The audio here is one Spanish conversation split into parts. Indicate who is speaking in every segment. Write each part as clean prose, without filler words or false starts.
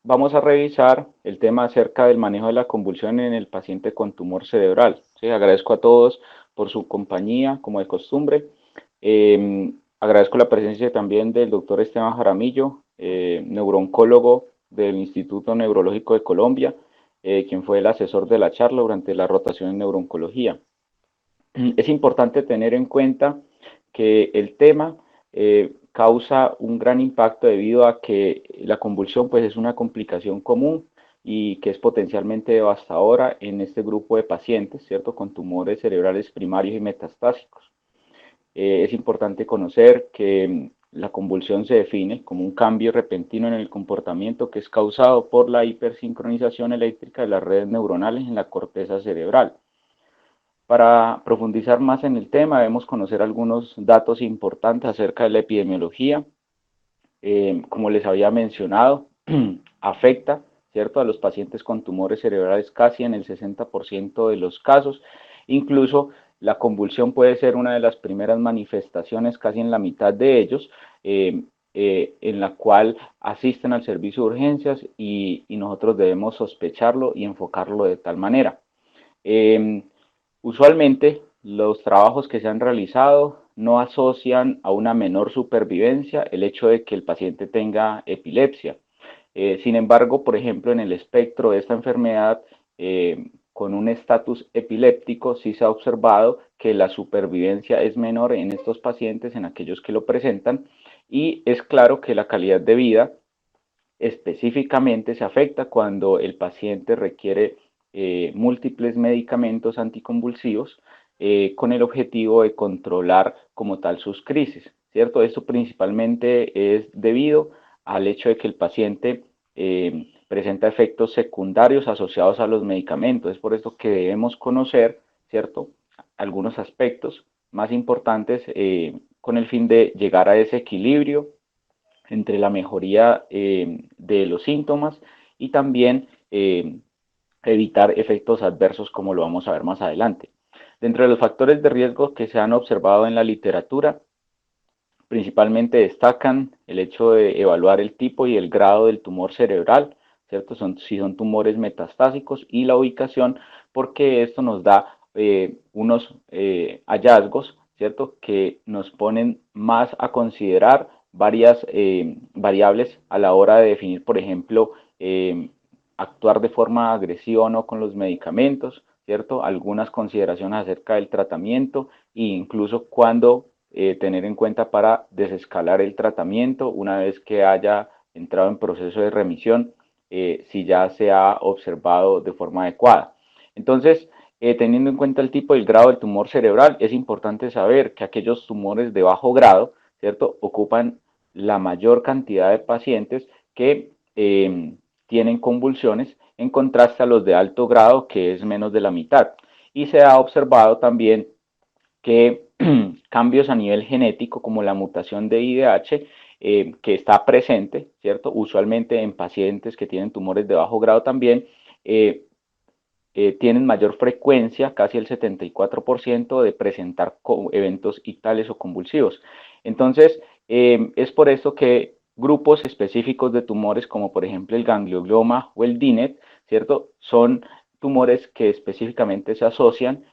Speaker 1: vamos a revisar el tema acerca del manejo de la convulsión en el paciente con tumor cerebral. ¿Sí? Agradezco a todos por su compañía, como de costumbre. Agradezco la presencia también del doctor Esteban Jaramillo, neurooncólogo del Instituto Neurológico de Colombia, quien fue el asesor de la charla durante la rotación en neurooncología. Es importante tener en cuenta que el tema causa un gran impacto debido a que la convulsión pues, es una complicación común y que es potencialmente devastadora en este grupo de pacientes, ¿cierto? Con tumores cerebrales primarios y metastásicos. Es importante conocer que la convulsión se define como un cambio repentino en el comportamiento que es causado por la hipersincronización eléctrica de las redes neuronales en la corteza cerebral. Para profundizar más en el tema, debemos conocer algunos datos importantes acerca de la epidemiología. Como les había mencionado, afecta, ¿cierto?, a los pacientes con tumores cerebrales casi en el 60% de los casos. Incluso la convulsión puede ser una de las primeras manifestaciones, casi en la mitad de ellos, en la cual asisten al servicio de urgencias y nosotros debemos sospecharlo y enfocarlo de tal manera. Eh, Usualmente los trabajos que se han realizado no asocian a una menor supervivencia el hecho de que el paciente tenga epilepsia. Sin embargo, por ejemplo, en el espectro de esta enfermedad, con un estatus epiléptico, sí se ha observado que la supervivencia es menor en estos pacientes, en aquellos que lo presentan, y es claro que la calidad de vida específicamente se afecta cuando el paciente requiere múltiples medicamentos anticonvulsivos con el objetivo de controlar como tal sus crisis, ¿cierto? Esto principalmente es debido al hecho de que el paciente presenta efectos secundarios asociados a los medicamentos. Es por esto que debemos conocer, ¿cierto?, algunos aspectos más importantes con el fin de llegar a ese equilibrio entre la mejoría de los síntomas y también evitar efectos adversos como lo vamos a ver más adelante. Dentro de los factores de riesgo que se han observado en la literatura, principalmente destacan el hecho de evaluar el tipo y el grado del tumor cerebral, ¿cierto? Si son tumores metastásicos y la ubicación, porque esto nos da unos hallazgos, ¿cierto? Que nos ponen más a considerar varias variables a la hora de definir, por ejemplo, actuar de forma agresiva o no con los medicamentos, ¿cierto? Algunas consideraciones acerca del tratamiento e incluso cuándo tener en cuenta para desescalar el tratamiento una vez que haya entrado en proceso de remisión, si ya se ha observado de forma adecuada. Entonces, teniendo en cuenta el tipo y el grado del tumor cerebral, es importante saber que aquellos tumores de bajo grado, ¿cierto?, ocupan la mayor cantidad de pacientes que tienen convulsiones, en contraste a los de alto grado, que es menos de la mitad. Y se ha observado también que cambios a nivel genético como la mutación de IDH que está presente, ¿cierto? Usualmente en pacientes que tienen tumores de bajo grado también, eh, tienen mayor frecuencia, casi el 74%, de presentar eventos ictales o convulsivos. Entonces, es por esto que grupos específicos de tumores, como por ejemplo el gangliobloma o el DINET, ¿cierto? Son tumores que específicamente se asocian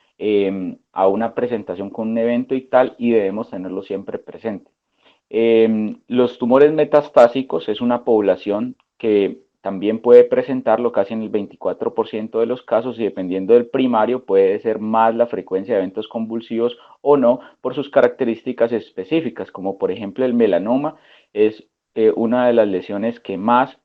Speaker 1: a una presentación con un evento ictal y debemos tenerlo siempre presente. Los tumores metastásicos es una población que también puede presentarlo casi en el 24% de los casos y dependiendo del primario puede ser más la frecuencia de eventos convulsivos o no por sus características específicas, como por ejemplo el melanoma es una de las lesiones que más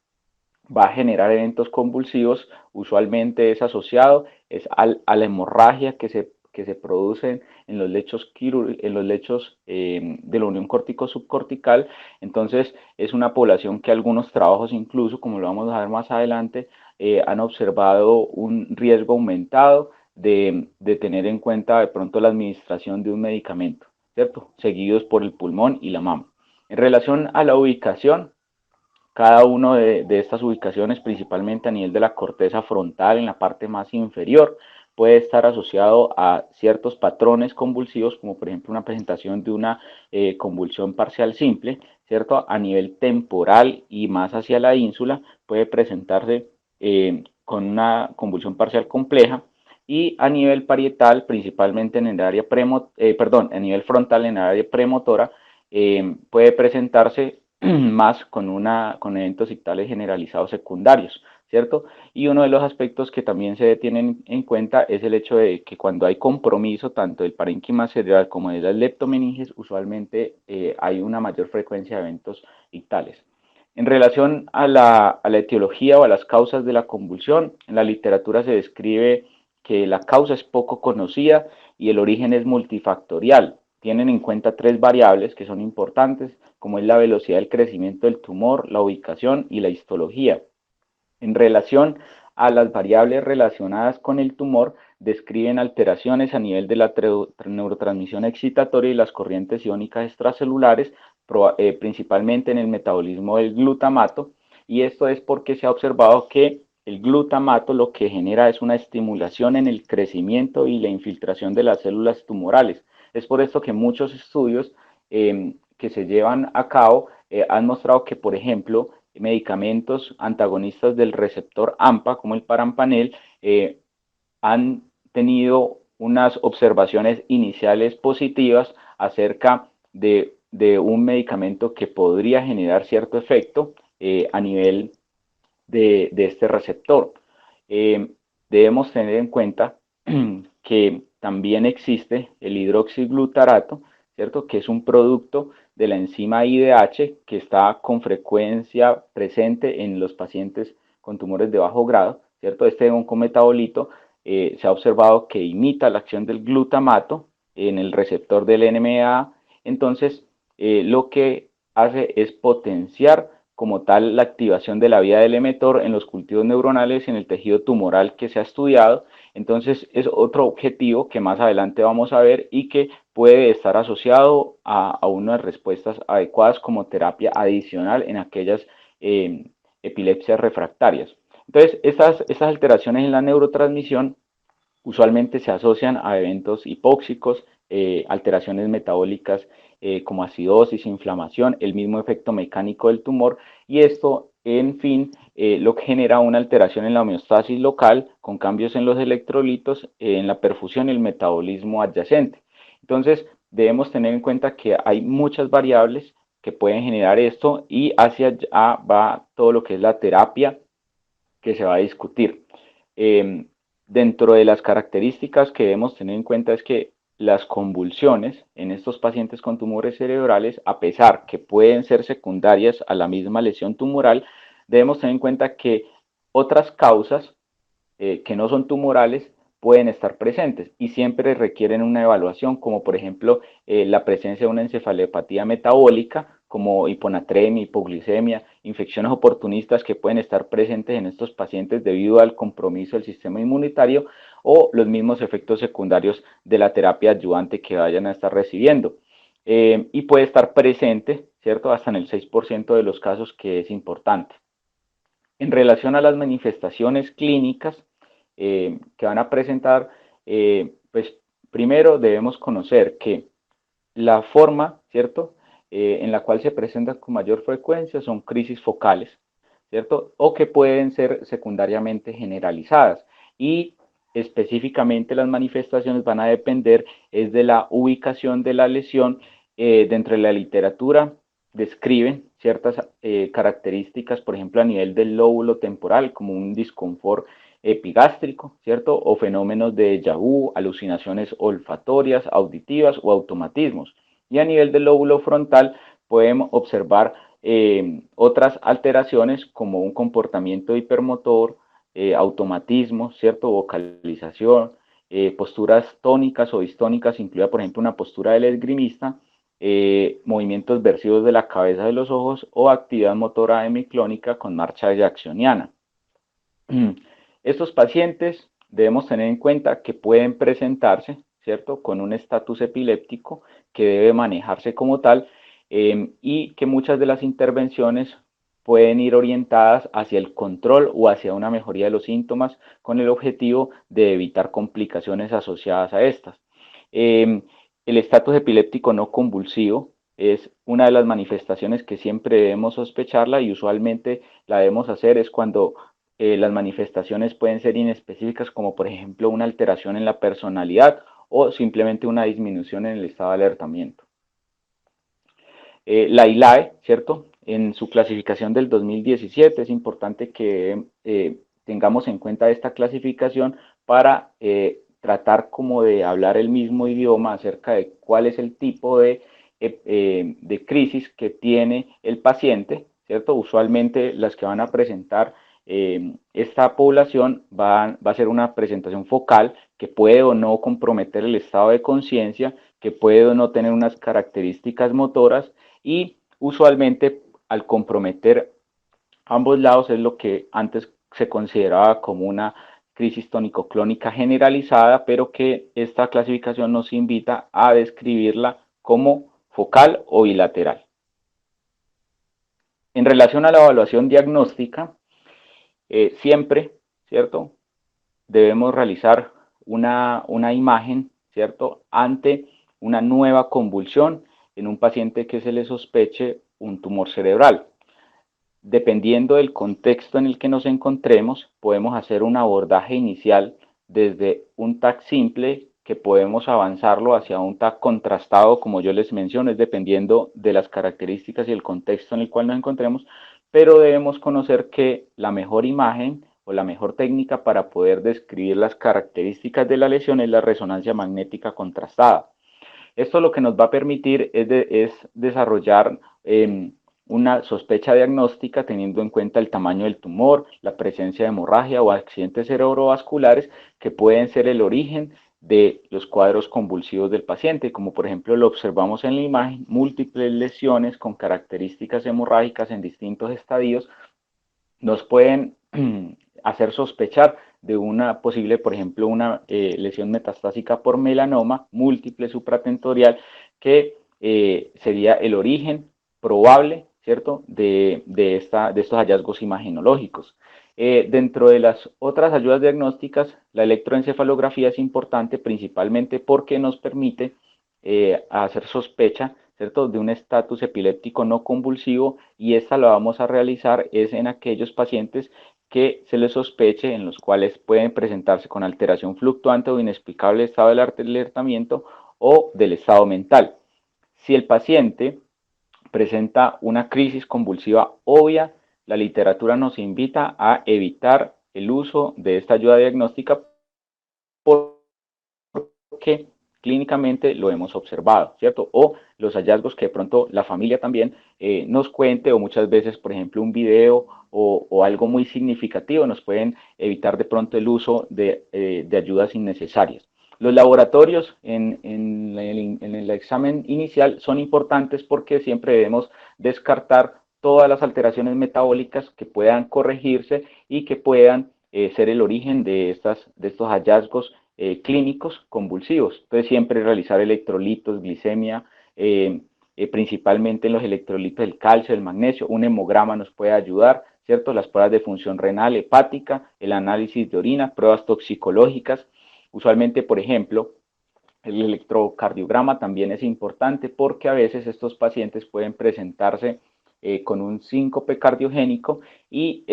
Speaker 1: va a generar eventos convulsivos, usualmente es asociado a la hemorragia que se produce en los lechos, en los lechos de la unión córtico-subcortical. Entonces es una población que algunos trabajos incluso, como lo vamos a ver más adelante, han observado un riesgo aumentado de tener en cuenta de pronto la administración de un medicamento, ¿cierto? Seguidos por el pulmón y la mama. En relación a la ubicación, cada una de estas ubicaciones, principalmente a nivel de la corteza frontal, en la parte más inferior, puede estar asociado a ciertos patrones convulsivos, como por ejemplo una presentación de una convulsión parcial simple, ¿cierto? A nivel temporal y más hacia la ínsula puede presentarse con una convulsión parcial compleja, y a nivel parietal, principalmente en el área a nivel frontal, en el área premotora, puede presentarse más con eventos ictales generalizados secundarios, ¿cierto? Y uno de los aspectos que también se tienen en cuenta es el hecho de que cuando hay compromiso tanto del parénquima cerebral como de las leptomeninges, usualmente hay una mayor frecuencia de eventos ictales. En relación a la etiología o a las causas de la convulsión, en la literatura se describe que la causa es poco conocida y el origen es multifactorial. Tienen en cuenta tres variables que son importantes, como es la velocidad del crecimiento del tumor, la ubicación y la histología. En relación a las variables relacionadas con el tumor, describen alteraciones a nivel de la neurotransmisión excitatoria y las corrientes iónicas extracelulares, principalmente en el metabolismo del glutamato, y esto es porque se ha observado que el glutamato lo que genera es una estimulación en el crecimiento y la infiltración de las células tumorales. Es por esto que muchos estudios que se llevan a cabo han mostrado que, por ejemplo, medicamentos antagonistas del receptor AMPA, como el parampanel, han tenido unas observaciones iniciales positivas acerca de un medicamento que podría generar cierto efecto a nivel de este receptor. Eh, Debemos tener en cuenta que también existe el hidroxiglutarato, ¿cierto? Que es un producto de la enzima IDH que está con frecuencia presente en los pacientes con tumores de bajo grado, ¿cierto? Este oncometabolito se ha observado que imita la acción del glutamato en el receptor del NMDA. Entonces, lo que hace es potenciar como tal la activación de la vía del emetor en los cultivos neuronales en el tejido tumoral que se ha estudiado. Entonces es otro objetivo que más adelante vamos a ver y que puede estar asociado a unas respuestas adecuadas como terapia adicional en aquellas epilepsias refractarias. Entonces, estas alteraciones en la neurotransmisión usualmente se asocian a eventos hipóxicos, alteraciones metabólicas como acidosis, inflamación, el mismo efecto mecánico del tumor, y esto, en fin, lo que genera una alteración en la homeostasis local con cambios en los electrolitos, en la perfusión y el metabolismo adyacente. Entonces, debemos tener en cuenta que hay muchas variables que pueden generar esto, y hacia allá va todo lo que es la terapia que se va a discutir. Dentro de las características que debemos tener en cuenta es que las convulsiones en estos pacientes con tumores cerebrales, a pesar que pueden ser secundarias a la misma lesión tumoral, debemos tener en cuenta que otras causas que no son tumorales pueden estar presentes y siempre requieren una evaluación, como por ejemplo la presencia de una encefalopatía metabólica, como hiponatremia, hipoglicemia, infecciones oportunistas que pueden estar presentes en estos pacientes debido al compromiso del sistema inmunitario, o los mismos efectos secundarios de la terapia adyuvante que vayan a estar recibiendo. Y puede estar presente, ¿cierto? Hasta en el 6% de los casos, que es importante. En relación a las manifestaciones clínicas que van a presentar, pues primero debemos conocer que la forma, ¿cierto?, en la cual se presentan con mayor frecuencia son crisis focales, ¿cierto?, o que pueden ser secundariamente generalizadas, y específicamente las manifestaciones van a depender es de la ubicación de la lesión. Dentro de la literatura describen ciertas características, por ejemplo, a nivel del lóbulo temporal, como un disconfort epigástrico, ¿cierto? O fenómenos de déjà vu, alucinaciones olfatorias, auditivas o automatismos. Y a nivel del lóbulo frontal podemos observar otras alteraciones como un comportamiento hipermotor, automatismo, ¿cierto? Vocalización, posturas tónicas o distónicas, incluida por ejemplo una postura del esgrimista, movimientos versivos de la cabeza, de los ojos, o actividad motora hemiclónica con marcha jacksoniana. Estos pacientes debemos tener en cuenta que pueden presentarse, ¿cierto?, con un estatus epiléptico que debe manejarse como tal, y que muchas de las intervenciones pueden ir orientadas hacia el control o hacia una mejoría de los síntomas, con el objetivo de evitar complicaciones asociadas a estas. El estatus epiléptico no convulsivo es una de las manifestaciones que siempre debemos sospecharla y usualmente la debemos hacer es cuando las manifestaciones pueden ser inespecíficas, como por ejemplo una alteración en la personalidad o simplemente una disminución en el estado de alertamiento. La ILAE, ¿cierto? En su clasificación del 2017 es importante que tengamos en cuenta esta clasificación para tratar como de hablar el mismo idioma acerca de cuál es el tipo de crisis que tiene el paciente, ¿cierto? Usualmente las que van a presentar esta población va a ser una presentación focal que puede o no comprometer el estado de conciencia, que puede o no tener unas características motoras y usualmente al comprometer ambos lados es lo que antes se consideraba como una crisis tónico-clónica generalizada, pero que esta clasificación nos invita a describirla como focal o bilateral. En relación a la evaluación diagnóstica, siempre, ¿cierto? Debemos realizar una imagen, ¿cierto? Ante una nueva convulsión en un paciente que se le sospeche un tumor cerebral. Dependiendo del contexto en el que nos encontremos, podemos hacer un abordaje inicial desde un TAC simple que podemos avanzarlo hacia un TAC contrastado, como yo les menciono, es dependiendo de las características y el contexto en el cual nos encontremos, pero debemos conocer que la mejor imagen o la mejor técnica para poder describir las características de la lesión es la resonancia magnética contrastada. Esto lo que nos va a permitir es desarrollar una sospecha diagnóstica teniendo en cuenta el tamaño del tumor, la presencia de hemorragia o accidentes cerebrovasculares que pueden ser el origen de los cuadros convulsivos del paciente, como por ejemplo lo observamos en la imagen, múltiples lesiones con características hemorrágicas en distintos estadios nos pueden hacer sospechar de una posible, por ejemplo, una lesión metastásica por melanoma múltiple supratentorial que sería el origen probable, ¿cierto?, de estos hallazgos imagenológicos. Dentro de las otras ayudas diagnósticas, la electroencefalografía es importante principalmente porque nos permite hacer sospecha, ¿cierto?, de un estatus epiléptico no convulsivo y esta la vamos a realizar es en aquellos pacientes que se les sospeche, en los cuales pueden presentarse con alteración fluctuante o inexplicable estado del alertamiento o del estado mental. Si el paciente presenta una crisis convulsiva obvia, la literatura nos invita a evitar el uso de esta ayuda diagnóstica porque clínicamente lo hemos observado, ¿cierto? O los hallazgos que de pronto la familia también nos cuente o muchas veces, por ejemplo, un video o algo muy significativo nos pueden evitar de pronto el uso de ayudas innecesarias. Los laboratorios en el examen inicial son importantes porque siempre debemos descartar todas las alteraciones metabólicas que puedan corregirse y que puedan ser el origen de estos hallazgos clínicos convulsivos. Entonces siempre realizar electrolitos, glicemia, principalmente en los electrolitos del calcio, del magnesio. Un hemograma nos puede ayudar, ¿cierto? Las pruebas de función renal, hepática, el análisis de orina, pruebas toxicológicas. Usualmente, por ejemplo, el electrocardiograma también es importante porque a veces estos pacientes pueden presentarse con un síncope cardiogénico y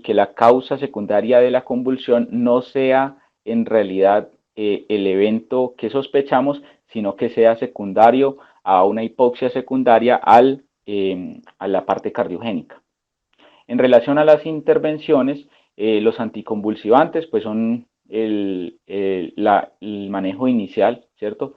Speaker 1: que la causa secundaria de la convulsión no sea en realidad el evento que sospechamos, sino que sea secundario a una hipoxia secundaria a la parte cardiogénica. En relación a las intervenciones, los anticonvulsivantes pues son el manejo inicial, ¿cierto?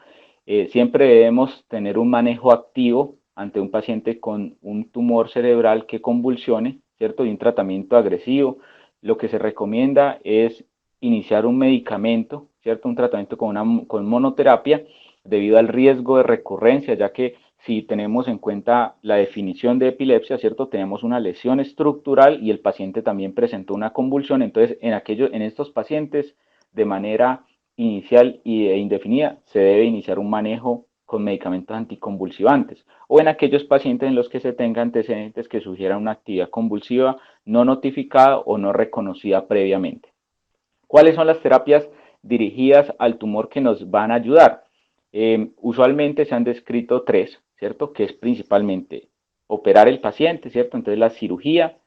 Speaker 1: Siempre debemos tener un manejo activo ante un paciente con un tumor cerebral que convulsione, ¿cierto? Y un tratamiento agresivo. Lo que se recomienda es iniciar un medicamento, ¿cierto? Un tratamiento con monoterapia debido al riesgo de recurrencia, ya que si tenemos en cuenta la definición de epilepsia, ¿cierto? Tenemos una lesión estructural y el paciente también presentó una convulsión, entonces en estos pacientes de manera inicial e indefinida se debe iniciar un manejo con medicamentos anticonvulsivantes o en aquellos pacientes en los que se tenga antecedentes que sugieran una actividad convulsiva no notificada o no reconocida previamente. ¿Cuáles son las terapias dirigidas al tumor que nos van a ayudar? Usualmente se han descrito tres, ¿cierto? Que es principalmente operar el paciente, ¿cierto? Entonces la cirugía,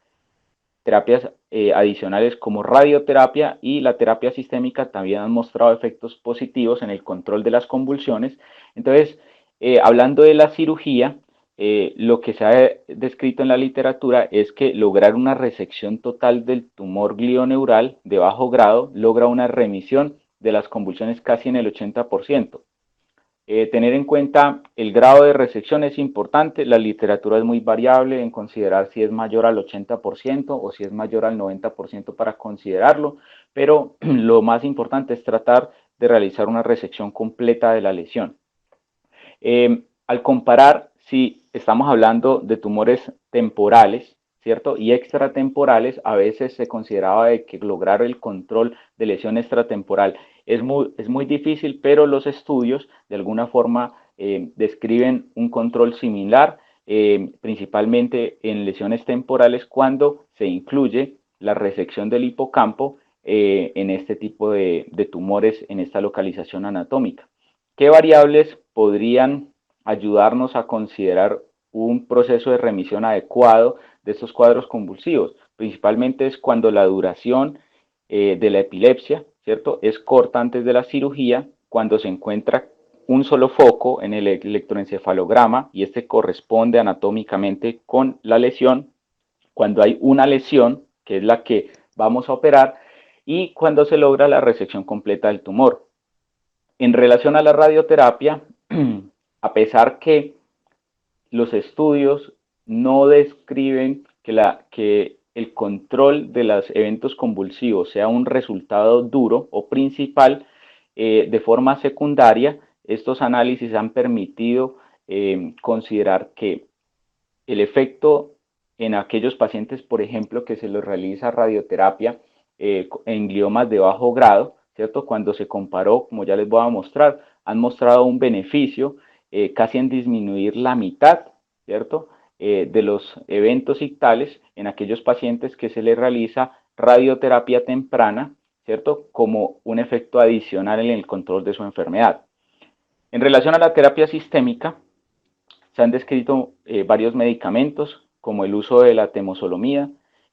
Speaker 1: terapias adicionales como radioterapia y la terapia sistémica también han mostrado efectos positivos en el control de las convulsiones. Entonces, hablando de la cirugía, lo que se ha descrito en la literatura es que lograr una resección total del tumor glioneural de bajo grado logra una remisión de las convulsiones casi en el 80%. Tener en cuenta el grado de resección es importante, la literatura es muy variable en considerar si es mayor al 80% o si es mayor al 90% para considerarlo, pero lo más importante es tratar de realizar una resección completa de la lesión. Al comparar si estamos hablando de tumores temporales, ¿cierto? Y extratemporales, a veces se consideraba de que lograr el control de lesión extratemporal es muy difícil, pero los estudios de alguna forma describen un control similar, principalmente en lesiones temporales cuando se incluye la resección del hipocampo en este tipo de tumores en esta localización anatómica. ¿Qué variables podrían ayudarnos a considerar un proceso de remisión adecuado de estos cuadros convulsivos? Principalmente es cuando la duración de la epilepsia, ¿cierto? Es corta antes de la cirugía, cuando se encuentra un solo foco en el electroencefalograma y este corresponde anatómicamente con la lesión, cuando hay una lesión, que es la que vamos a operar, y cuando se logra la resección completa del tumor. En relación a la radioterapia, a pesar que los estudios no describen que el control de los eventos convulsivos sea un resultado duro o principal, de forma secundaria, estos análisis han permitido considerar que el efecto en aquellos pacientes, por ejemplo, que se les realiza radioterapia en gliomas de bajo grado, ¿cierto? Cuando se comparó, como ya les voy a mostrar, han mostrado un beneficio casi en disminuir la mitad, ¿cierto? De los eventos ictales en aquellos pacientes que se les realiza radioterapia temprana, ¿cierto? Como un efecto adicional en el control de su enfermedad. En relación a la terapia sistémica, se han descrito varios medicamentos, como el uso de la temozolomida,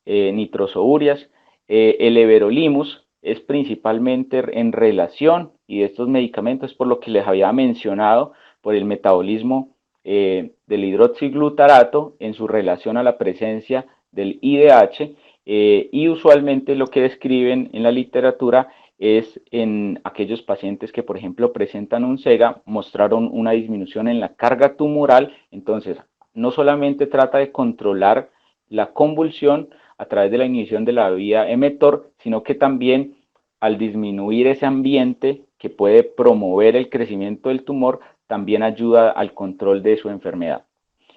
Speaker 1: nitrosourias, el everolimus es principalmente en relación, y de estos medicamentos por lo que les había mencionado, por el metabolismo del hidroxiglutarato en su relación a la presencia del IDH, y usualmente lo que describen en la literatura es en aquellos pacientes que, por ejemplo, presentan un SEGA, mostraron una disminución en la carga tumoral. Entonces, no solamente trata de controlar la convulsión a través de la inhibición de la vía emetor, sino que también al disminuir ese ambiente que puede promover el crecimiento del tumor, también ayuda al control de su enfermedad.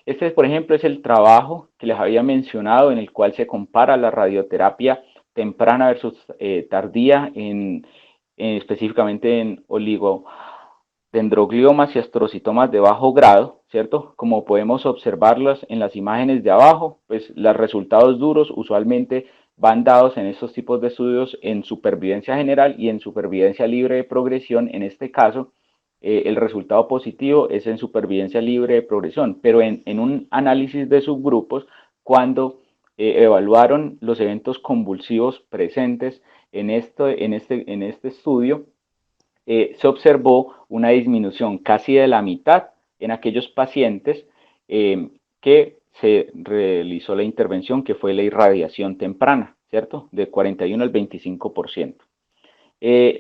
Speaker 1: Este, por ejemplo, es el trabajo que les había mencionado en el cual se compara la radioterapia temprana versus tardía específicamente en oligodendrogliomas y astrocitomas de bajo grado, ¿cierto? Como podemos observarlas en las imágenes de abajo, pues los resultados duros usualmente van dados en estos tipos de estudios en supervivencia general y en supervivencia libre de progresión. En este caso, el resultado positivo es en supervivencia libre de progresión, pero en un análisis de subgrupos, cuando evaluaron los eventos convulsivos presentes en este estudio, se observó una disminución casi de la mitad en aquellos pacientes que se realizó la intervención, que fue la irradiación temprana, ¿cierto? De 41 al 25%.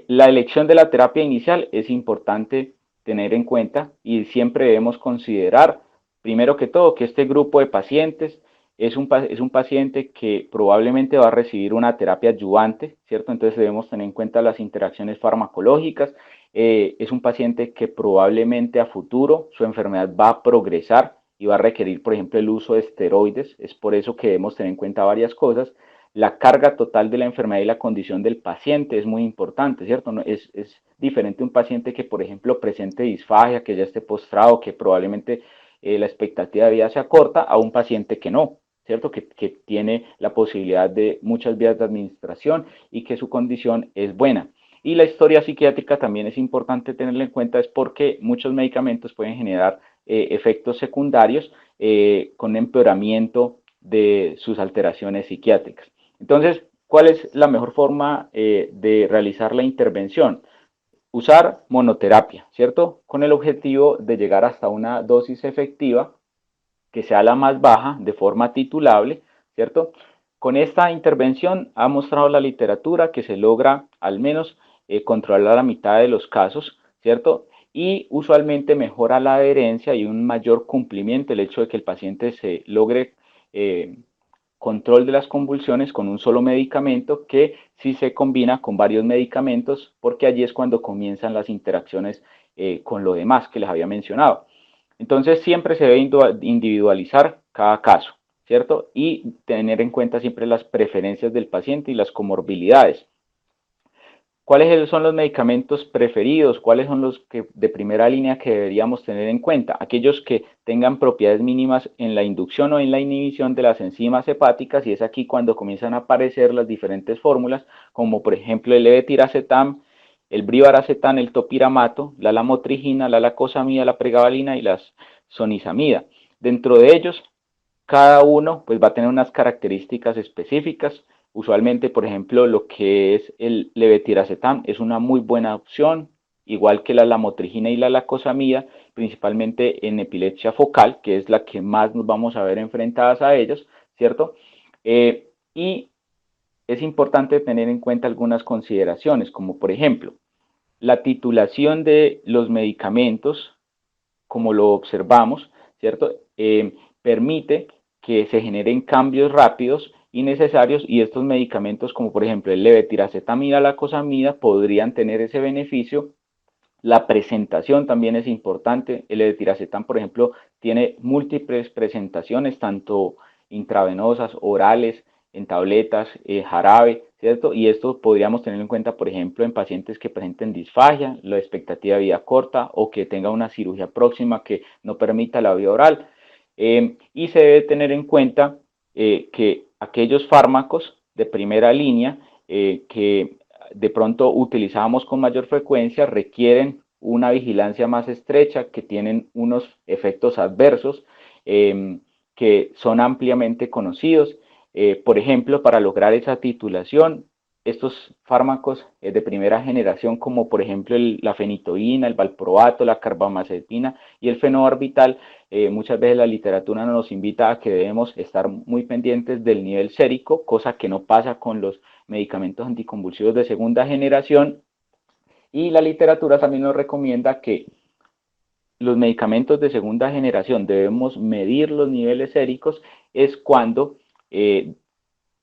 Speaker 1: La elección de la terapia inicial es importante tener en cuenta y siempre debemos considerar, primero que todo, que este grupo de pacientes es un paciente que probablemente va a recibir una terapia adyuvante, ¿cierto? Entonces debemos tener en cuenta las interacciones farmacológicas. Es un paciente que probablemente a futuro su enfermedad va a progresar y va a requerir, por ejemplo, el uso de esteroides. Es por eso que debemos tener en cuenta varias cosas. La carga total de la enfermedad y la condición del paciente es muy importante, ¿cierto? No, es diferente un paciente que, por ejemplo, presente disfagia, que ya esté postrado, que probablemente la expectativa de vida sea corta, a un paciente que no, ¿cierto? Que tiene la posibilidad de muchas vías de administración y que su condición es buena. Y la historia psiquiátrica también es importante tenerla en cuenta, es porque muchos medicamentos pueden generar efectos secundarios con empeoramiento de sus alteraciones psiquiátricas. Entonces, ¿cuál es la mejor forma de realizar la intervención? Usar monoterapia, ¿cierto? Con el objetivo de llegar hasta una dosis efectiva que sea la más baja de forma titulable, ¿cierto? Con esta intervención ha mostrado la literatura que se logra al menos controlar la mitad de los casos, ¿cierto? Y usualmente mejora la adherencia y un mayor cumplimiento, el hecho de que el paciente se logre control de las convulsiones con un solo medicamento que si se combina con varios medicamentos, porque allí es cuando comienzan las interacciones con lo demás que les había mencionado. Entonces siempre se debe individualizar cada caso, ¿cierto? Y tener en cuenta siempre las preferencias del paciente y las comorbilidades. ¿Cuáles son los medicamentos preferidos? ¿Cuáles son los que de primera línea que deberíamos tener en cuenta? Aquellos que tengan propiedades mínimas en la inducción o en la inhibición de las enzimas hepáticas, y es aquí cuando comienzan a aparecer las diferentes fórmulas, como por ejemplo el levetiracetam, el brivaracetam, el topiramato, la lamotrigina, la lacosamida, la pregabalina y la sonizamida. Dentro de ellos, cada uno pues va a tener unas características específicas. Usualmente, por ejemplo, lo que es el levetiracetam es una muy buena opción, igual que la lamotrigina y la lacosamida, principalmente en epilepsia focal, que es la que más nos vamos a ver enfrentadas a ellos, ¿cierto? Y es importante tener en cuenta algunas consideraciones, como por ejemplo, la titulación de los medicamentos, como lo observamos, ¿cierto? Permite que se generen cambios rápidos y necesarios, y estos medicamentos como por ejemplo el levetiracetamida, la cosamida podrían tener ese beneficio. La presentación también es importante. El levetiracetam, por ejemplo, tiene múltiples presentaciones, tanto intravenosas, orales, en tabletas, jarabe, ¿cierto? Y esto podríamos tener en cuenta, por ejemplo, en pacientes que presenten disfagia, la expectativa de vida corta o que tenga una cirugía próxima que no permita la vía oral. Y se debe tener en cuenta que aquellos fármacos de primera línea que de pronto utilizamos con mayor frecuencia requieren una vigilancia más estrecha, que tienen unos efectos adversos que son ampliamente conocidos. Por ejemplo, para lograr esa titulación, estos fármacos de primera generación, como por ejemplo la fenitoína, el valproato, la carbamazepina y el fenobarbital, muchas veces la literatura nos invita a que debemos estar muy pendientes del nivel sérico, cosa que no pasa con los medicamentos anticonvulsivos de segunda generación, y la literatura también nos recomienda que los medicamentos de segunda generación debemos medir los niveles séricos es cuando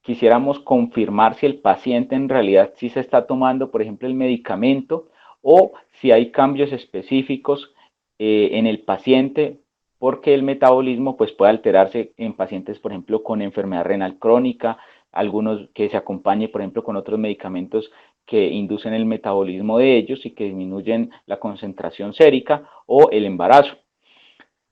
Speaker 1: quisiéramos confirmar si el paciente en realidad sí se está tomando, por ejemplo, el medicamento, o si hay cambios específicos en el paciente, porque el metabolismo pues, puede alterarse en pacientes, por ejemplo, con enfermedad renal crónica, algunos que se acompañe, por ejemplo, con otros medicamentos que inducen el metabolismo de ellos y que disminuyen la concentración sérica, o el embarazo.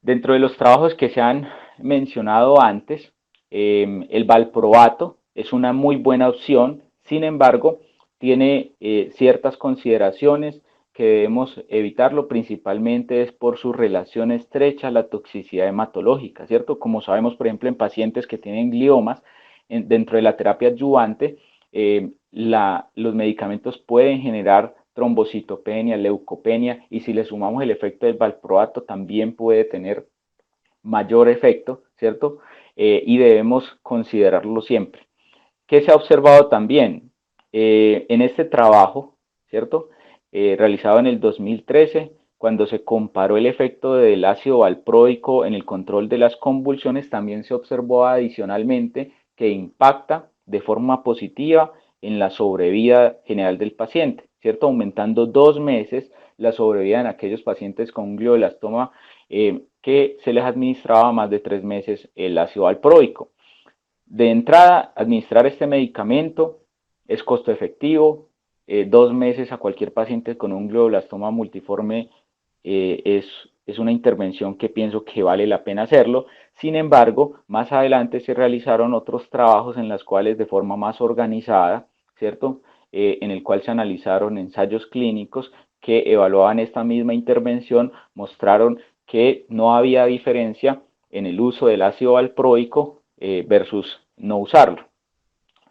Speaker 1: Dentro de los trabajos que se han mencionado antes, el valproato es una muy buena opción, sin embargo, tiene ciertas consideraciones que debemos evitarlo, principalmente es por su relación estrecha a la toxicidad hematológica, ¿cierto? Como sabemos, por ejemplo, en pacientes que tienen gliomas, dentro de la terapia adyuvante, los medicamentos pueden generar trombocitopenia, leucopenia, y si le sumamos el efecto del valproato también puede tener mayor efecto, ¿cierto? Y debemos considerarlo siempre. ¿Qué se ha observado también? En este trabajo, ¿cierto? Realizado en el 2013, cuando se comparó el efecto del ácido valproico en el control de las convulsiones, también se observó adicionalmente que impacta de forma positiva en la sobrevida general del paciente, ¿cierto? Aumentando 2 meses la sobrevida en aquellos pacientes con un glioblastoma que se les administraba más de 3 meses el ácido valproico. De entrada, administrar este medicamento es costo efectivo. 2 meses a cualquier paciente con un glioblastoma multiforme es una intervención que pienso que vale la pena hacerlo. Sin embargo, más adelante se realizaron otros trabajos en los cuales de forma más organizada, ¿cierto? En el cual se analizaron ensayos clínicos que evaluaban esta misma intervención, mostraron que no había diferencia en el uso del ácido valproico versus no usarlo,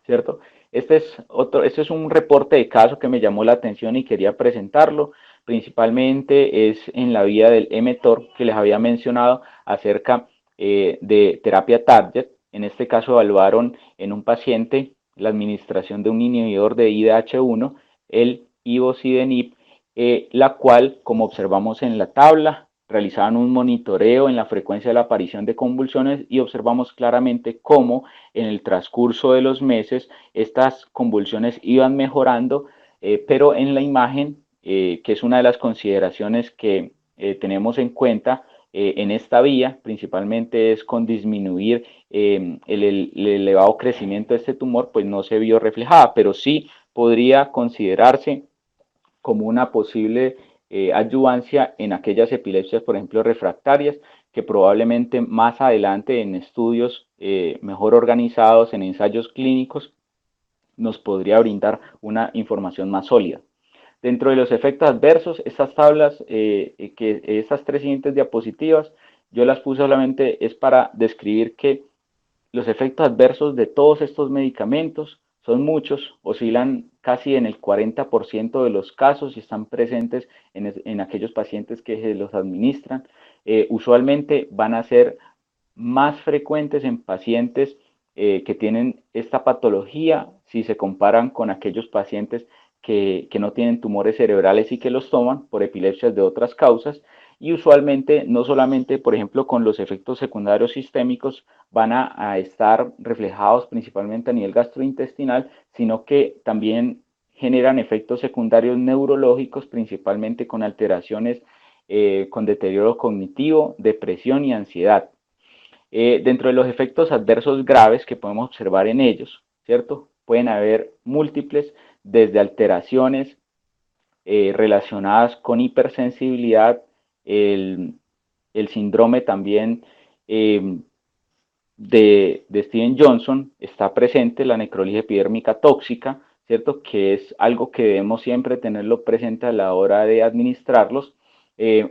Speaker 1: ¿cierto? Este es un reporte de caso que me llamó la atención y quería presentarlo. Principalmente es en la vía del mTOR que les había mencionado acerca de terapia target. En este caso evaluaron en un paciente la administración de un inhibidor de IDH1, el ivosidenib, la cual, como observamos en la tabla, realizaban un monitoreo en la frecuencia de la aparición de convulsiones y observamos claramente cómo en el transcurso de los meses estas convulsiones iban mejorando, pero en la imagen, que es una de las consideraciones que tenemos en cuenta en esta vía, principalmente es con disminuir el elevado crecimiento de este tumor, pues no se vio reflejada, pero sí podría considerarse como una posible adyuvancia en aquellas epilepsias, por ejemplo, refractarias, que probablemente más adelante en estudios mejor organizados, en ensayos clínicos, nos podría brindar una información más sólida. Dentro de los efectos adversos, estas tablas, estas tres siguientes diapositivas, yo las puse solamente es para describir que los efectos adversos de todos estos medicamentos son muchos, oscilan casi en el 40% de los casos y están presentes en aquellos pacientes que se los administran. Usualmente van a ser más frecuentes en pacientes que tienen esta patología si se comparan con aquellos pacientes que no tienen tumores cerebrales y que los toman por epilepsias de otras causas. Y usualmente, no solamente, por ejemplo, con los efectos secundarios sistémicos, van a estar reflejados principalmente a nivel gastrointestinal, sino que también generan efectos secundarios neurológicos, principalmente con alteraciones, con deterioro cognitivo, depresión y ansiedad. Dentro de los efectos adversos graves que podemos observar en ellos, ¿cierto? Pueden haber múltiples, desde alteraciones relacionadas con hipersensibilidad, el, el síndrome también de Steven Johnson está presente, la necrólisis epidérmica tóxica, ¿cierto? Que es algo que debemos siempre tenerlo presente a la hora de administrarlos.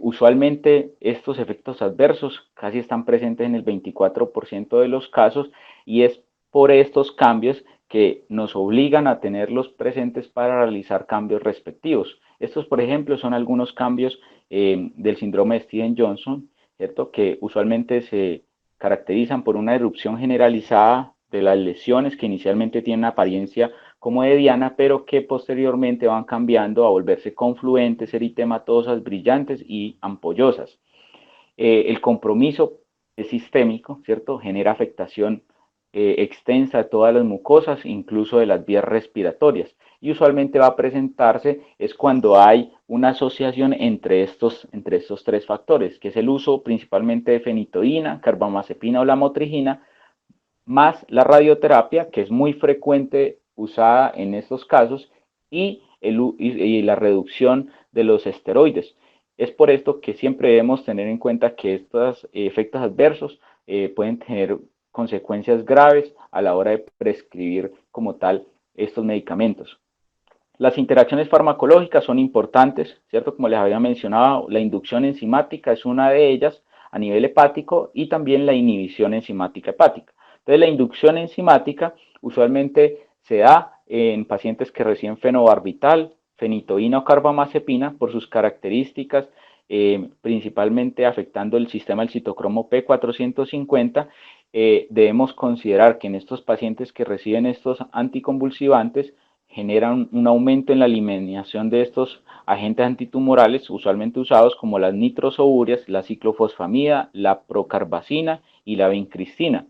Speaker 1: Usualmente estos efectos adversos casi están presentes en el 24% de los casos y es por estos cambios que nos obligan a tenerlos presentes para realizar cambios respectivos. Estos, por ejemplo, son algunos cambios del síndrome de Steven Johnson, ¿cierto? Que usualmente se caracterizan por una erupción generalizada de las lesiones que inicialmente tienen apariencia como de diana, pero que posteriormente van cambiando a volverse confluentes, eritematosas, brillantes y ampollosas. El compromiso es sistémico, ¿cierto? Genera afectación extensa de todas las mucosas, incluso de las vías respiratorias. Y usualmente va a presentarse es cuando hay una asociación entre estos tres factores, que es el uso principalmente de fenitoína, carbamazepina o lamotrigina, más la radioterapia, que es muy frecuente usada en estos casos, y la reducción de los esteroides. Es por esto que siempre debemos tener en cuenta que estos efectos adversos pueden tener consecuencias graves a la hora de prescribir como tal estos medicamentos. Las interacciones farmacológicas son importantes, ¿cierto? Como les había mencionado, la inducción enzimática es una de ellas a nivel hepático y también la inhibición enzimática hepática. Entonces, la inducción enzimática usualmente se da en pacientes que reciben fenobarbital, fenitoína o carbamazepina por sus características, principalmente afectando el sistema del citocromo P450. Debemos considerar que en estos pacientes que reciben estos anticonvulsivantes generan un aumento en la eliminación de estos agentes antitumorales usualmente usados como las nitrosourias, la ciclofosfamida, la procarbazina y la vincristina.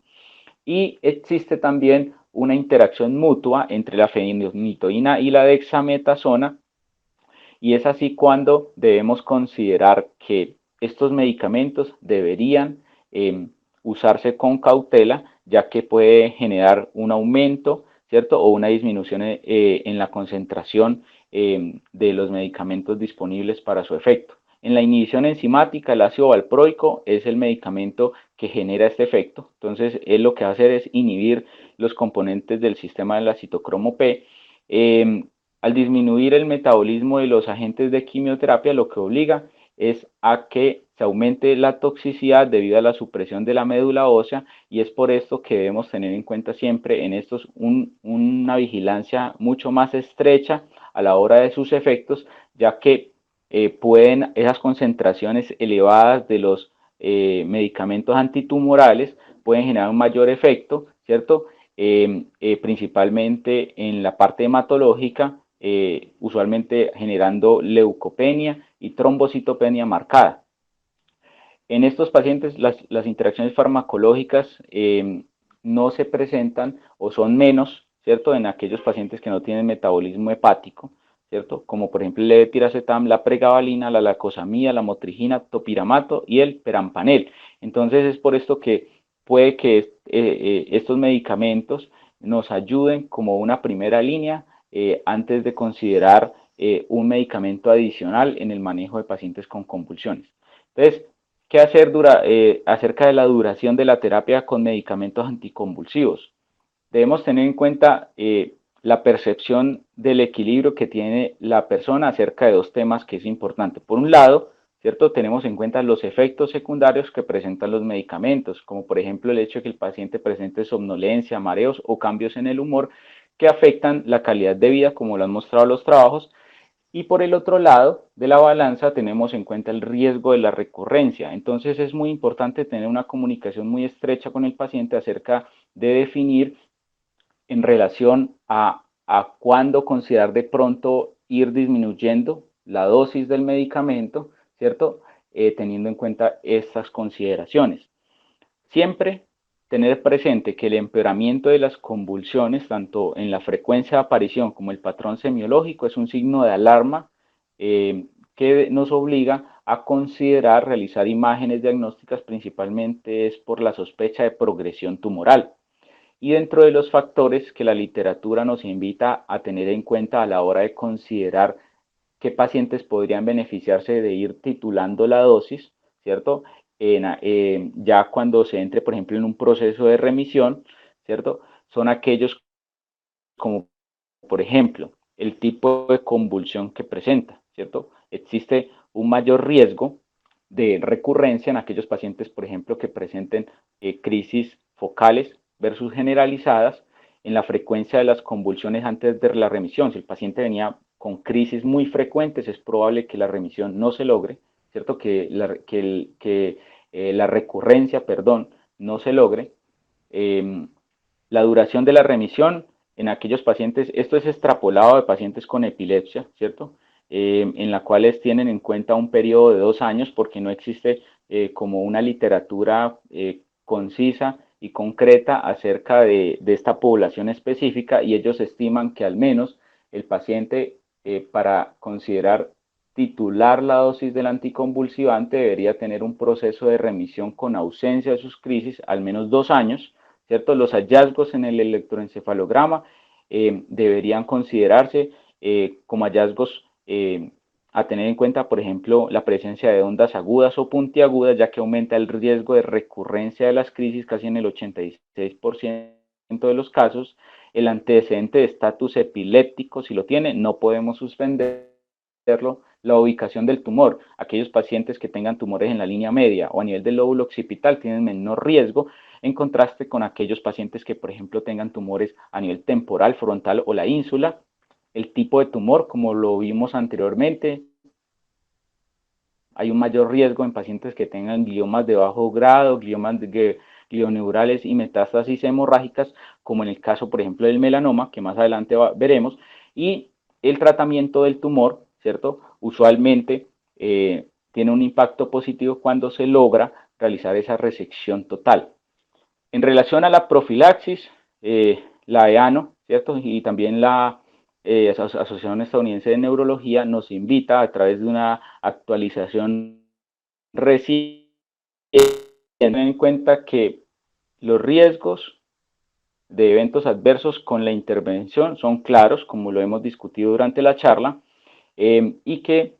Speaker 1: Y existe también una interacción mutua entre la fenitoína y la dexametasona, y es así cuando debemos considerar que estos medicamentos deberían usarse con cautela, ya que puede generar un aumento, ¿cierto? O una disminución en la concentración de los medicamentos disponibles para su efecto. En la inhibición enzimática, el ácido valproico es el medicamento que genera este efecto. Entonces, él lo que va a hacer es inhibir los componentes del sistema de la citocromo P. Al disminuir el metabolismo de los agentes de quimioterapia, lo que obliga es a que se aumente la toxicidad debido a la supresión de la médula ósea, y es por esto que debemos tener en cuenta siempre en estos una vigilancia mucho más estrecha a la hora de sus efectos, ya que pueden esas concentraciones elevadas de los medicamentos antitumorales pueden generar un mayor efecto, ¿cierto? Principalmente en la parte hematológica, usualmente generando leucopenia y trombocitopenia marcada. En estos pacientes las interacciones farmacológicas no se presentan o son menos, ¿cierto? En aquellos pacientes que no tienen metabolismo hepático, ¿cierto? Como por ejemplo el levetiracetam, la pregabalina, la lacosamida, la motrigina, topiramato y el perampanel. Entonces es por esto que puede que estos medicamentos nos ayuden como una primera línea antes de considerar un medicamento adicional en el manejo de pacientes con convulsiones. Entonces, ¿qué hacer acerca de la duración de la terapia con medicamentos anticonvulsivos? Debemos tener en cuenta la percepción del equilibrio que tiene la persona acerca de dos temas que es importante. Por un lado, ¿cierto? Tenemos en cuenta los efectos secundarios que presentan los medicamentos, como por ejemplo el hecho de que el paciente presente somnolencia, mareos o cambios en el humor que afectan la calidad de vida, como lo han mostrado los trabajos. Y por el otro lado de la balanza tenemos en cuenta el riesgo de la recurrencia. Entonces es muy importante tener una comunicación muy estrecha con el paciente acerca de definir en relación a cuándo considerar de pronto ir disminuyendo la dosis del medicamento, ¿cierto? Teniendo en cuenta estas consideraciones. Siempre tener presente que el empeoramiento de las convulsiones, tanto en la frecuencia de aparición como el patrón semiológico, es un signo de alarma que nos obliga a considerar realizar imágenes diagnósticas, principalmente es por la sospecha de progresión tumoral. Y dentro de los factores que la literatura nos invita a tener en cuenta a la hora de considerar qué pacientes podrían beneficiarse de ir titulando la dosis, ¿cierto? Ya cuando se entre, por ejemplo, en un proceso de remisión, ¿cierto? Son aquellos como, por ejemplo, el tipo de convulsión que presenta, ¿cierto? Existe un mayor riesgo de recurrencia en aquellos pacientes, por ejemplo, que presenten crisis focales versus generalizadas, en la frecuencia de las convulsiones antes de la remisión. Si el paciente venía con crisis muy frecuentes, es probable que la remisión no se logre, ¿cierto? La recurrencia, perdón, no se logre. La duración de la remisión en aquellos pacientes, esto es extrapolado de pacientes con epilepsia, ¿cierto? En la cuales tienen en cuenta un periodo de 2 años porque no existe como una literatura concisa y concreta acerca de esta población específica, y ellos estiman que al menos el paciente para considerar titular la dosis del anticonvulsivante debería tener un proceso de remisión con ausencia de sus crisis al menos 2 años, ¿cierto? Los hallazgos en el electroencefalograma deberían considerarse como hallazgos a tener en cuenta, por ejemplo, la presencia de ondas agudas o puntiagudas, ya que aumenta el riesgo de recurrencia de las crisis casi en el 86% de los casos. El antecedente de estatus epiléptico, si lo tiene, no podemos suspenderlo. La ubicación del tumor, aquellos pacientes que tengan tumores en la línea media o a nivel del lóbulo occipital tienen menor riesgo, en contraste con aquellos pacientes que, por ejemplo, tengan tumores a nivel temporal, frontal o la ínsula. El tipo de tumor, como lo vimos anteriormente, hay un mayor riesgo en pacientes que tengan gliomas de bajo grado, glioneurales y metástasis hemorrágicas, como en el caso, por ejemplo, del melanoma, que más adelante veremos. Y el tratamiento del tumor, ¿cierto? Usualmente tiene un impacto positivo cuando se logra realizar esa resección total. En relación a la profilaxis, la EANO, ¿cierto? Y también la Asociación Estadounidense de Neurología nos invita a través de una actualización reciente a tener en cuenta que los riesgos de eventos adversos con la intervención son claros, como lo hemos discutido durante la charla, y que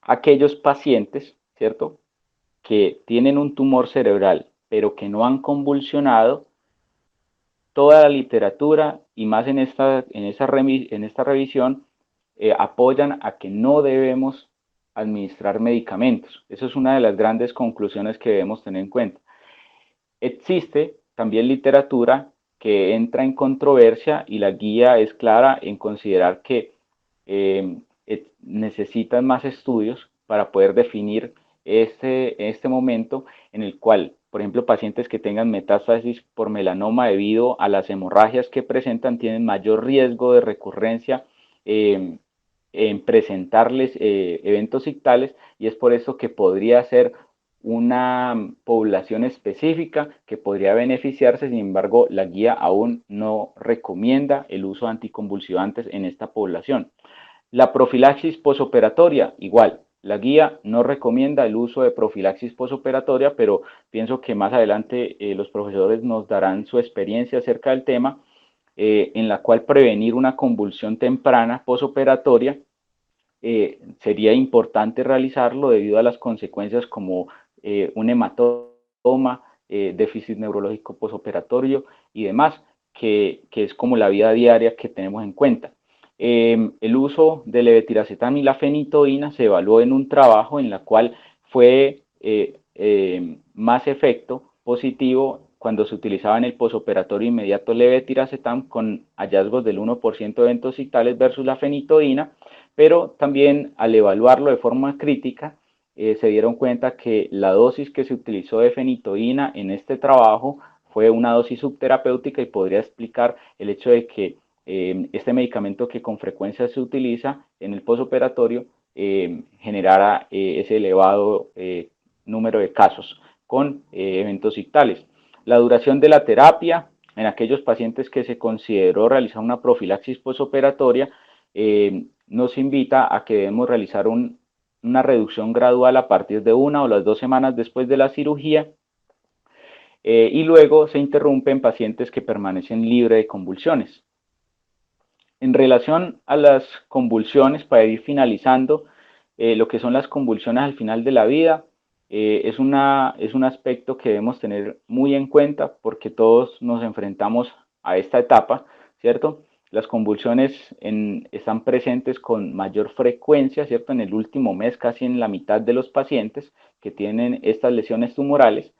Speaker 1: aquellos pacientes, ¿cierto?, que tienen un tumor cerebral, pero que no han convulsionado, toda la literatura y más en esta revisión apoyan a que no debemos administrar medicamentos. Eso es una de las grandes conclusiones que debemos tener en cuenta. Existe también literatura que entra en controversia y la guía es clara en considerar que necesitan más estudios para poder definir este momento en el cual, por ejemplo, pacientes que tengan metástasis por melanoma debido a las hemorragias que presentan tienen mayor riesgo de recurrencia en presentarles eventos ictales, y es por eso que podría ser una población específica que podría beneficiarse. Sin embargo, la guía aún no recomienda el uso de anticonvulsivantes en esta población. La profilaxis posoperatoria, igual, la guía no recomienda el uso de profilaxis posoperatoria, pero pienso que más adelante los profesores nos darán su experiencia acerca del tema, en la cual prevenir una convulsión temprana posoperatoria sería importante realizarlo debido a las consecuencias como un hematoma, déficit neurológico posoperatorio y demás, que es como la vida diaria que tenemos en cuenta. El uso del levetiracetam y la fenitoína se evaluó en un trabajo en la cual fue más efecto positivo cuando se utilizaba en el posoperatorio inmediato levetiracetam con hallazgos del 1% de eventos ictales versus la fenitoína, pero también al evaluarlo de forma crítica se dieron cuenta que la dosis que se utilizó de fenitoína en este trabajo fue una dosis subterapéutica y podría explicar el hecho de que este medicamento que con frecuencia se utiliza en el posoperatorio generara ese elevado número de casos con eventos ictales. La duración de la terapia en aquellos pacientes que se consideró realizar una profilaxis posoperatoria nos invita a que debemos realizar una reducción gradual a partir de 1 o las 2 semanas después de la cirugía, y luego se interrumpe en pacientes que permanecen libres de convulsiones. En relación a las convulsiones, para ir finalizando, lo que son las convulsiones al final de la vida, es un aspecto que debemos tener muy en cuenta porque todos nos enfrentamos a esta etapa, ¿cierto? Las convulsiones están presentes con mayor frecuencia, ¿cierto? En el último mes, casi en la mitad de los pacientes que tienen estas lesiones tumorales.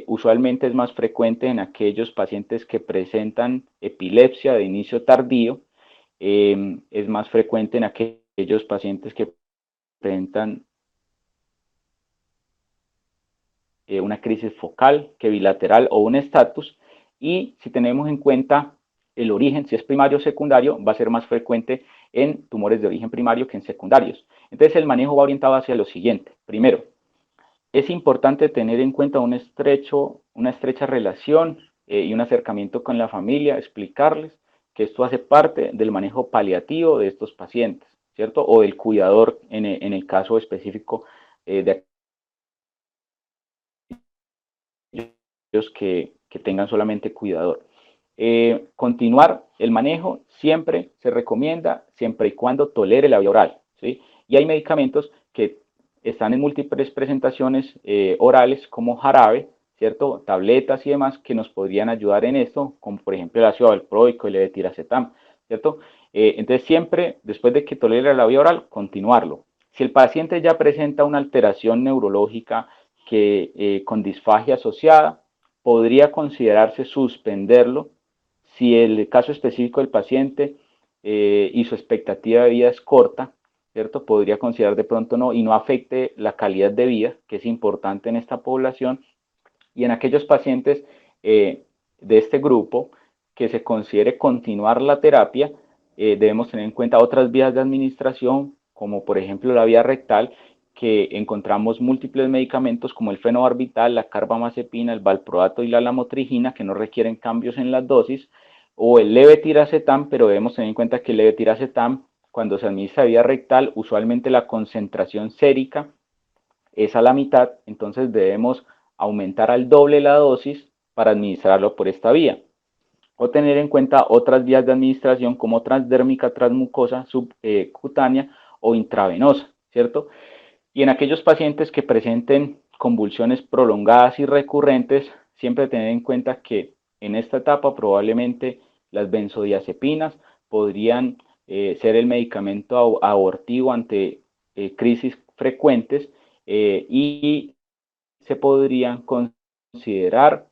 Speaker 1: Usualmente es más frecuente en aquellos pacientes que presentan epilepsia de inicio tardío, es más frecuente en aquellos pacientes que presentan una crisis focal, que bilateral o un estatus, y si tenemos en cuenta el origen, si es primario o secundario, va a ser más frecuente en tumores de origen primario que en secundarios. Entonces el manejo va orientado hacia lo siguiente. Primero, es importante tener en cuenta una estrecha relación y un acercamiento con la familia, explicarles que esto hace parte del manejo paliativo de estos pacientes, ¿cierto? O del cuidador en el caso específico de aquellos que tengan solamente cuidador. Continuar el manejo siempre se recomienda, siempre y cuando tolere la vía oral, ¿sí? Y hay medicamentos que están en múltiples presentaciones orales como jarabe, ¿cierto? Tabletas y demás que nos podrían ayudar en esto, como por ejemplo el ácido valproico, el levetiracetam, ¿cierto? Entonces siempre, después de que tolere la vía oral, continuarlo. Si el paciente ya presenta una alteración neurológica con disfagia asociada, podría considerarse suspenderlo si el caso específico del paciente y su expectativa de vida es corta, ¿cierto? Podría considerar de pronto no y no afecte la calidad de vida, que es importante en esta población, y en aquellos pacientes de este grupo que se considere continuar la terapia, debemos tener en cuenta otras vías de administración, como por ejemplo la vía rectal, que encontramos múltiples medicamentos como el fenobarbital, la carbamazepina, el valproato y la lamotrigina, que no requieren cambios en las dosis, o el levetiracetam, pero debemos tener en cuenta que el levetiracetam, cuando se administra vía rectal, usualmente la concentración sérica es a la mitad, entonces debemos aumentar al doble la dosis para administrarlo por esta vía. O tener en cuenta otras vías de administración como transdérmica, transmucosa, subcutánea o intravenosa, ¿cierto? Y en aquellos pacientes que presenten convulsiones prolongadas y recurrentes, siempre tener en cuenta que en esta etapa probablemente las benzodiazepinas podrían ser el medicamento abortivo ante crisis frecuentes y se podrían considerar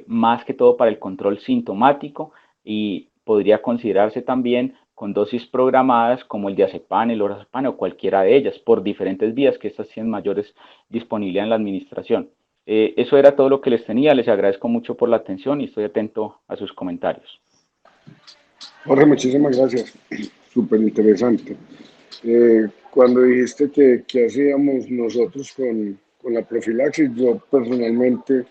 Speaker 1: más que todo para el control sintomático y podría considerarse también con dosis programadas como el diazepam, el lorazepam o cualquiera de ellas, por diferentes vías, que estas tienen mayores disponibilidad en la administración. Eso era todo lo que les tenía, les agradezco mucho por la atención y estoy atento a sus comentarios.
Speaker 2: Jorge, muchísimas gracias, súper interesante. Cuando dijiste que hacíamos nosotros con la profilaxis, yo personalmente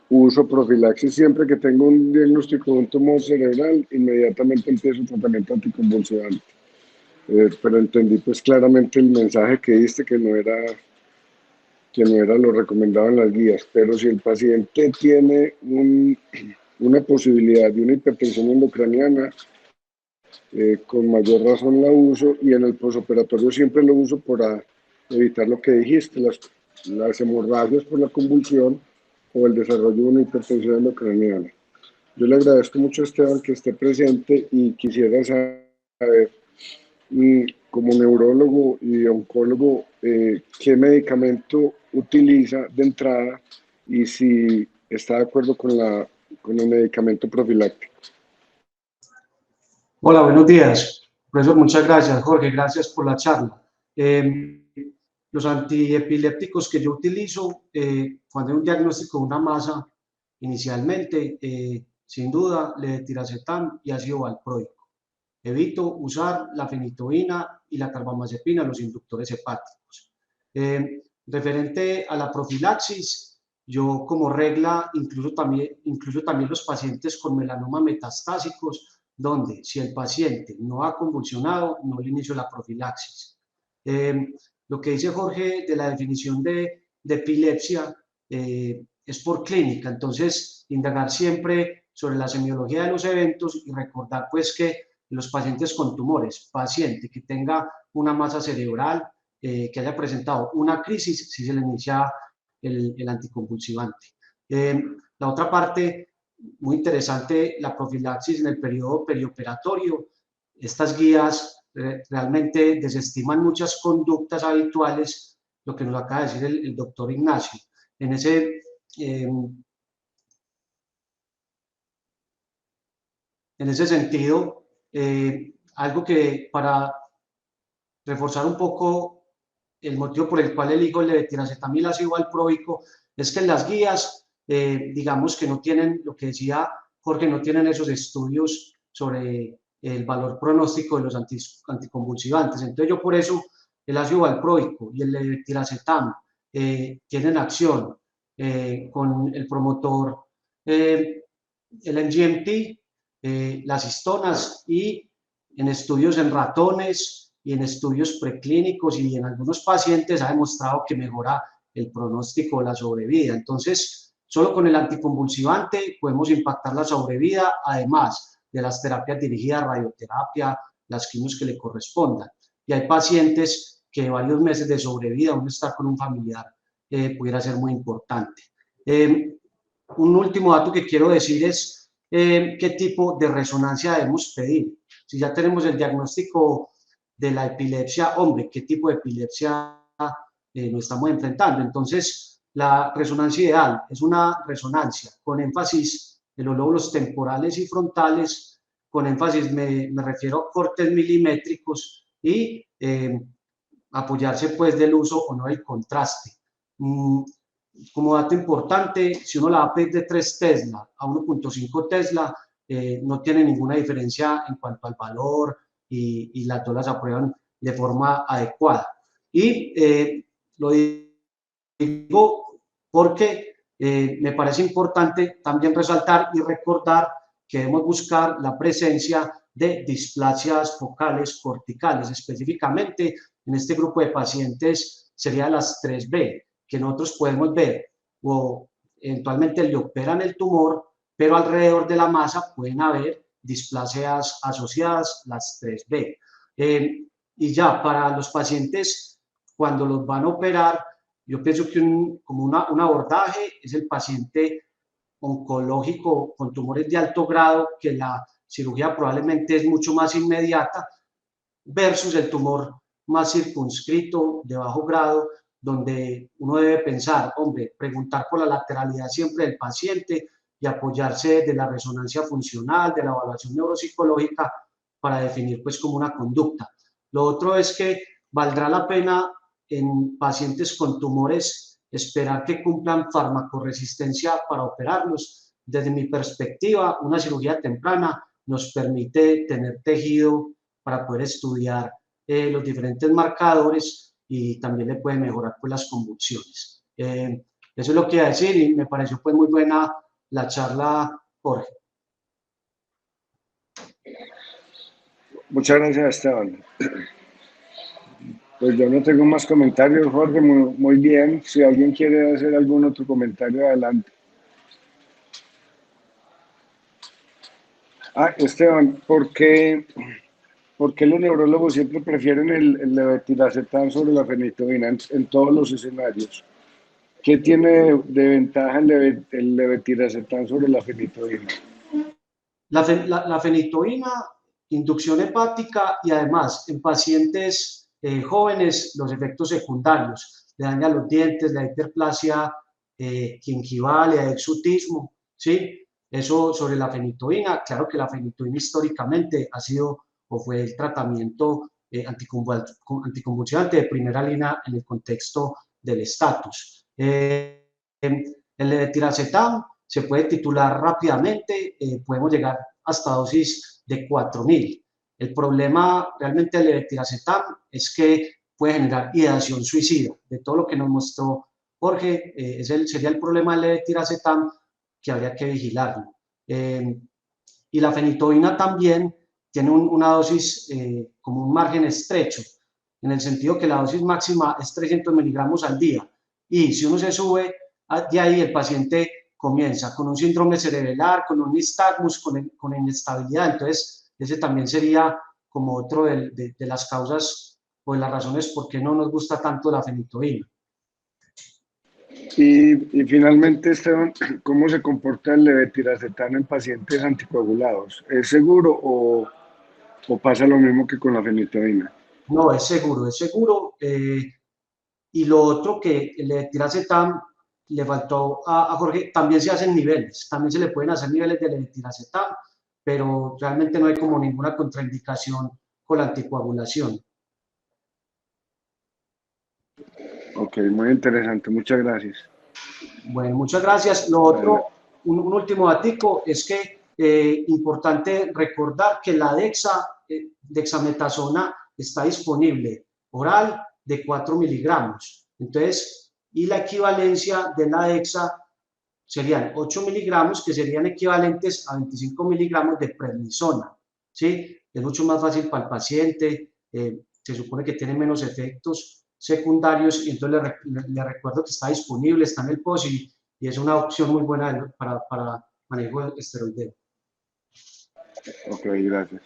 Speaker 2: uso profilaxis siempre que tengo un diagnóstico de un tumor cerebral, inmediatamente empiezo tratamiento anticonvulsivante. Pero entendí pues claramente el mensaje que diste que no era lo recomendado en las guías, pero si el paciente tiene una posibilidad de una hipertensión endocraniana, con mayor razón la uso, y en el posoperatorio siempre lo uso para evitar lo que dijiste, las hemorragias por la convulsión o el desarrollo de una hipertensión endocraniana. Yo le agradezco mucho a Esteban que esté presente y quisiera saber, como neurólogo y oncólogo, qué medicamento utiliza de entrada y si está de acuerdo con el medicamento profiláctico.
Speaker 3: Hola, buenos días. Profesor, muchas gracias. Jorge, gracias por la charla. Los antiepilépticos que yo utilizo, cuando hay un diagnóstico de una masa, inicialmente, sin duda, levetiracetam y ácido valproico. Evito usar la fenitoína y la carbamazepina, los inductores hepáticos. Referente a la profilaxis, yo como regla incluso también los pacientes con melanoma metastásicos, donde si el paciente no ha convulsionado, no le inicio la profilaxis. Lo que dice Jorge de la definición de epilepsia es por clínica, entonces indagar siempre sobre la semiología de los eventos y recordar pues que los pacientes con tumores, paciente que tenga una masa cerebral, que haya presentado una crisis, si se le inicia el anticonvulsivante. La otra parte, muy interesante, la profilaxis en el periodo perioperatorio. Estas guías realmente desestiman muchas conductas habituales, lo que nos acaba de decir el doctor Ignacio. En ese sentido, algo que para reforzar un poco el motivo por el cual elijo el levetiracetam y el ácido valproico es que en las guías, digamos que no tienen, lo que decía Jorge, no tienen esos estudios sobre el valor pronóstico de los anticonvulsivantes. Entonces yo por eso el ácido valproico y el levetiracetam tienen acción con el promotor, el MGMT, las histonas, y en estudios en ratones y en estudios preclínicos y en algunos pacientes ha demostrado que mejora el pronóstico de la sobrevida. Entonces, solo con el anticonvulsivante podemos impactar la sobrevida, además de las terapias dirigidas, radioterapia, las quimios que le correspondan. Y hay pacientes que varios meses de sobrevida, uno estar con un familiar, pudiera ser muy importante. Un último dato que quiero decir es qué tipo de resonancia debemos pedir. Si ya tenemos el diagnóstico de la epilepsia, hombre, qué tipo de epilepsia nos estamos enfrentando. Entonces, la resonancia ideal es una resonancia con énfasis en los lóbulos temporales y frontales, con énfasis me refiero a cortes milimétricos y apoyarse pues del uso o no del contraste. Como dato importante, si uno la va a pedir de 3 Tesla a 1.5 Tesla, no tiene ninguna diferencia en cuanto al valor y las dos las aprueban de forma adecuada. Y lo digo porque me parece importante también resaltar y recordar que debemos buscar la presencia de displasias focales corticales, específicamente en este grupo de pacientes serían las 3B, que nosotros podemos ver o eventualmente le operan el tumor, pero alrededor de la masa pueden haber displasias asociadas, las 3B. Y ya para los pacientes, cuando los van a operar, yo pienso que como un abordaje es el paciente oncológico con tumores de alto grado, que la cirugía probablemente es mucho más inmediata, versus el tumor más circunscrito, de bajo grado, donde uno debe pensar, hombre, preguntar por la lateralidad siempre del paciente y apoyarse de la resonancia funcional, de la evaluación neuropsicológica para definir pues como una conducta. Lo otro es que valdrá la pena en pacientes con tumores esperar que cumplan farmacoresistencia para operarlos. Desde mi perspectiva, una cirugía temprana nos permite tener tejido para poder estudiar los diferentes marcadores y también le puede mejorar pues, las convulsiones. Eso es lo que iba a decir y me pareció pues muy buena la charla, Jorge.
Speaker 2: Muchas gracias, Esteban. Pues yo no tengo más comentarios, Jorge, muy bien. Si alguien quiere hacer algún otro comentario, adelante. Esteban, ¿por qué los neurólogos siempre prefieren el levetiracetam sobre la fenitoína en todos los escenarios? ¿Qué tiene de ventaja el levetiracetam sobre la fenitoína?
Speaker 3: La fenitoína, inducción hepática y además en pacientes jóvenes los efectos secundarios, le daña los dientes, la hiperplasia gingival, el exutismo, ¿sí? Eso sobre la fenitoína, claro que la fenitoína históricamente ha sido o fue el tratamiento anticonvulsivante de primera línea en el contexto del estatus. El levetiracetam se puede titular rápidamente, podemos llegar hasta dosis de 4000. El problema realmente del levetiracetam es que puede generar ideación suicida. De todo lo que nos mostró Jorge, sería el problema del levetiracetam que habría que vigilarlo. Y la fenitoína también tiene una dosis como un margen estrecho, en el sentido que la dosis máxima es 300 miligramos al día. Y si uno se sube de ahí, el paciente comienza con un síndrome cerebelar, con un nistagmus, con inestabilidad. Entonces, ese también sería como otro de las causas o de las razones por qué no nos gusta tanto la fenitoína.
Speaker 2: Y finalmente, Esteban, ¿cómo se comporta el levetiracetam en pacientes anticoagulados? ¿Es seguro o pasa lo mismo que con la fenitoína?
Speaker 3: No, es seguro, es seguro. Y lo otro que el levetiracetam le faltó a Jorge, también se hacen niveles, también se le pueden hacer niveles de levetiracetam, pero realmente no hay como ninguna contraindicación con la anticoagulación.
Speaker 2: Ok, muy interesante, muchas gracias.
Speaker 3: Bueno, muchas gracias. Lo otro, un último datico, es que importante recordar que la dexametasona está disponible oral de 4 miligramos. Entonces, y la equivalencia de la dexa serían 8 miligramos, que serían equivalentes a 25 miligramos de prednisona. ¿Sí? Es mucho más fácil para el paciente, se supone que tiene menos efectos secundarios, y entonces le recuerdo que está disponible, está en el POSI, y es una opción muy buena para manejo esteroideo.
Speaker 2: Ok, gracias.